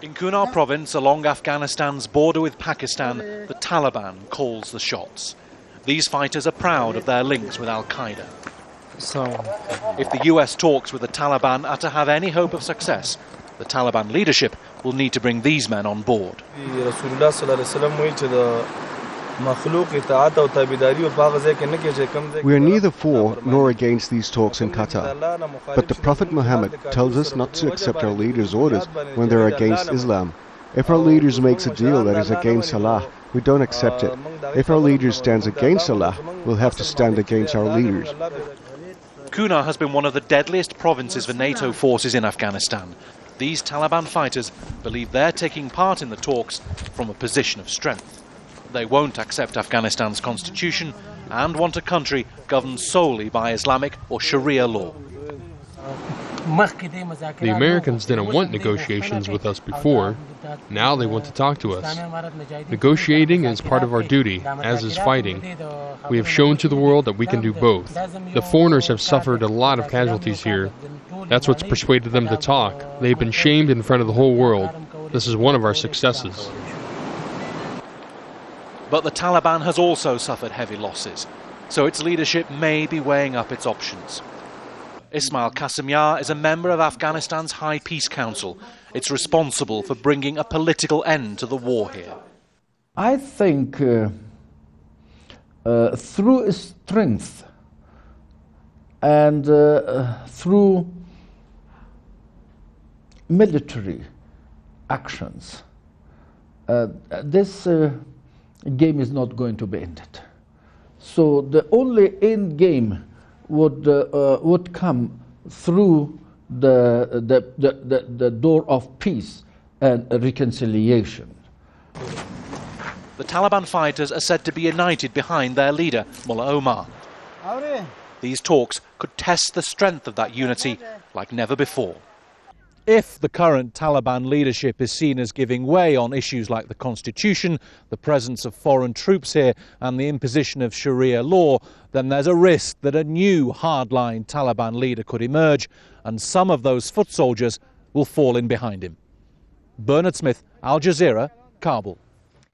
In Kunar province, along Afghanistan's border with Pakistan, the Taliban calls the shots. These fighters are proud of their links with Al-Qaeda. If the US talks with the Taliban are to have any hope of success, the Taliban leadership will need to bring these men on board. We are neither for nor against these talks in Qatar. But the Prophet Muhammad tells us not to accept our leaders' orders when they're against Islam. If our leaders makes a deal that is against Allah, we don't accept it. If our leader stands against Allah, we'll have to stand against our leaders. Kunar has been one of the deadliest provinces for NATO forces in Afghanistan. These Taliban fighters believe they're taking part in the talks from a position of strength. They won't accept Afghanistan's constitution and want a country governed solely by Islamic or Sharia law. The Americans didn't want negotiations with us before. Now they want to talk to us. Negotiating is part of our duty, as is fighting. We have shown to the world that we can do both. The foreigners have suffered a lot of casualties here. That's what's persuaded them to talk. They've been shamed in front of the whole world. This is one of our successes. But the Taliban has also suffered heavy losses, so its leadership may be weighing up its options. Ismail Qasimyar is a member of Afghanistan's High Peace Council. It's responsible for bringing a political end to the war here. I think through strength and through military actions, this game is not going to be ended. So the only end game would come through the door of peace and reconciliation. The Taliban fighters are said to be united behind their leader, Mullah Omar. These talks could test the strength of that unity like never before. If the current Taliban leadership is seen as giving way on issues like the constitution, the presence of foreign troops here and the imposition of Sharia law, then there's a risk that a new hardline Taliban leader could emerge and some of those foot soldiers will fall in behind him. Bernard Smith, Al Jazeera, Kabul.